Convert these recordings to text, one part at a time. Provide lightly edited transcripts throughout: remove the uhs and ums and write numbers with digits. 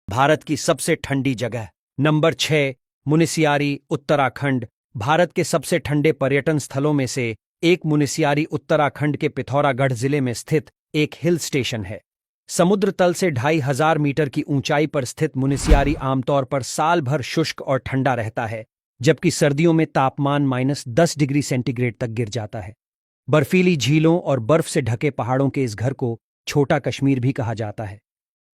भारत की सबसे ठंडी जगह। नंबर 6, मुनिस्यारी, उत्तराखंड। भारत के सबसे ठंडे पर्यटन स्थलों में से एक मुनिस्यारी उत्तराखंड के पिथौरागढ़ जिले में स्थित एक हिल स्टेशन है। समुद्र तल से 2500 मीटर की ऊंचाई पर स्थित मुनिस्यारी आमतौर पर साल भर शुष्क और ठंडा रहता है, जबकि सर्दियों में तापमान -10 डिग्री सेंटीग्रेड तक गिर जाता है। बर्फीली झीलों और बर्फ से ढके पहाड़ों के इस घर को छोटा कश्मीर भी कहा जाता है।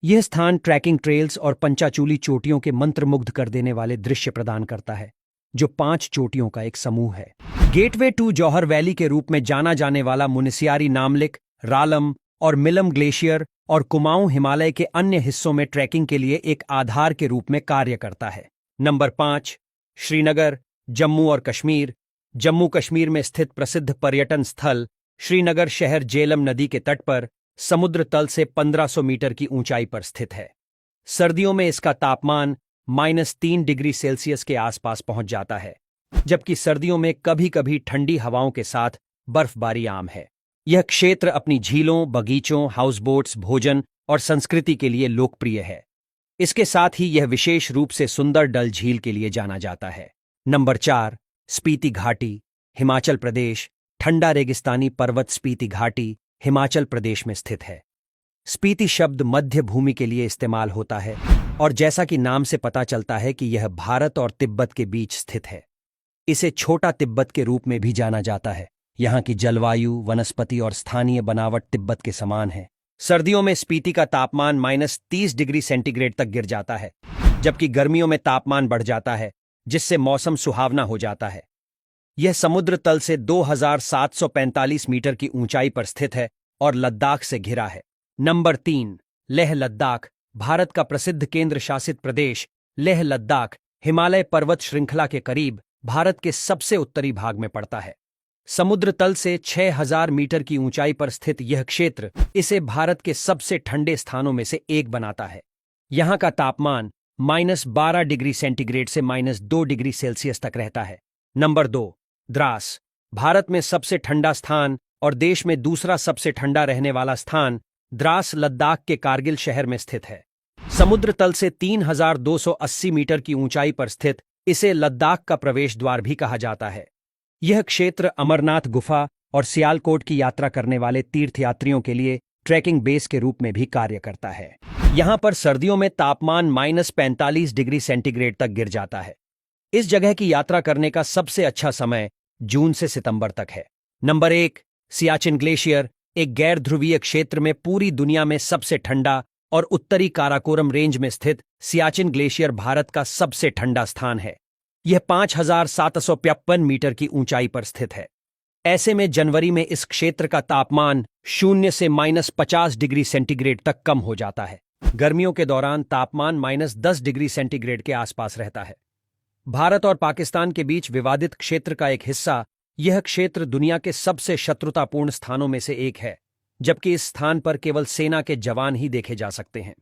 यह स्थान ट्रैकिंग ट्रेल्स और पंचाचूली चोटियों के मंत्रमुग्ध कर देने वाले दृश्य प्रदान करता है, जो 5 चोटियों का एक समूह है। गेटवे टू जौहर वैली के रूप में जाना जाने वाला मुनिस्यारी नामलिक, रालम और मिलम ग्लेशियर और कुमाऊं हिमालय के अन्य हिस्सों में ट्रैकिंग के लिए एक आधार के रूप में कार्य करता है। नंबर 5, श्रीनगर, जम्मू और कश्मीर। जम्मू कश्मीर में स्थित प्रसिद्ध पर्यटन स्थल श्रीनगर शहर जेलम नदी के तट पर समुद्र तल से 1500 मीटर की ऊंचाई पर स्थित है। सर्दियों में इसका तापमान -3 डिग्री सेल्सियस के आसपास पहुंच जाता है, जबकि सर्दियों में कभी कभी ठंडी हवाओं के साथ बर्फबारी आम है। यह क्षेत्र अपनी झीलों, बगीचों, हाउसबोट्स, भोजन और संस्कृति के लिए लोकप्रिय है। इसके साथ ही यह विशेष रूप से सुंदर डल झील के लिए जाना जाता है। नंबर 4, स्पीति घाटी, हिमाचल प्रदेश। ठंडा रेगिस्तानी पर्वत स्पीति घाटी हिमाचल प्रदेश में स्थित है। स्पीति शब्द मध्य भूमि के लिए इस्तेमाल होता है, और जैसा कि नाम से पता चलता है कि यह भारत और तिब्बत के बीच स्थित है। इसे छोटा तिब्बत के रूप में भी जाना जाता है। यहाँ की जलवायु, वनस्पति और स्थानीय बनावट तिब्बत के समान है। सर्दियों में स्पीति का तापमान -30 डिग्री सेंटीग्रेड तक गिर जाता है, जबकि गर्मियों में तापमान बढ़ जाता है, जिससे मौसम सुहावना हो जाता है। यह समुद्र तल से 2745 मीटर की ऊंचाई पर स्थित है और लद्दाख से घिरा है। नंबर 3, लेह लद्दाख। भारत का प्रसिद्ध केंद्र शासित प्रदेश लेह लद्दाख हिमालय पर्वत श्रृंखला के करीब भारत के सबसे उत्तरी भाग में पड़ता है। समुद्र तल से 6000 मीटर की ऊंचाई पर स्थित यह क्षेत्र इसे भारत के सबसे ठंडे स्थानों में से एक बनाता है। यहाँ का तापमान -12 डिग्री सेंटीग्रेड से -2 डिग्री सेल्सियस तक रहता है। नंबर 2, द्रास। भारत में सबसे ठंडा स्थान और देश में दूसरा सबसे ठंडा रहने वाला स्थान द्रास लद्दाख के कारगिल शहर में स्थित है। समुद्र तल से 3280 मीटर की ऊंचाई पर स्थित इसे लद्दाख का प्रवेश द्वार भी कहा जाता है। यह क्षेत्र अमरनाथ गुफा और सियालकोट की यात्रा करने वाले तीर्थयात्रियों के लिए ट्रैकिंग बेस के रूप में भी कार्य करता है। यहाँ पर सर्दियों में तापमान -45 डिग्री सेंटीग्रेड तक गिर जाता है। इस जगह की यात्रा करने का सबसे अच्छा समय जून से सितंबर तक है। Number 1, Siachen glacier. एक गैर ध्रुवीय क्षेत्र में पूरी दुनिया में सबसे ठंडा और उत्तरी काराकोरम रेंज में स्थित सियाचिन ग्लेशियर भारत का सबसे ठंडा स्थान है। यह 5753 मीटर की ऊंचाई पर स्थित है। ऐसे में जनवरी में इस क्षेत्र का तापमान 0 से -50 डिग्री सेंटीग्रेड तक कम हो जाता है। गर्मियों के दौरान तापमान -10 डिग्री सेंटीग्रेड के आसपास रहता है। भारत और पाकिस्तान के बीच विवादित क्षेत्र का एक हिस्सा, यह क्षेत्र दुनिया के सबसे शत्रुतापूर्ण स्थानों में से एक है, जबकि इस स्थान पर केवल सेना के जवान ही देखे जा सकते हैं।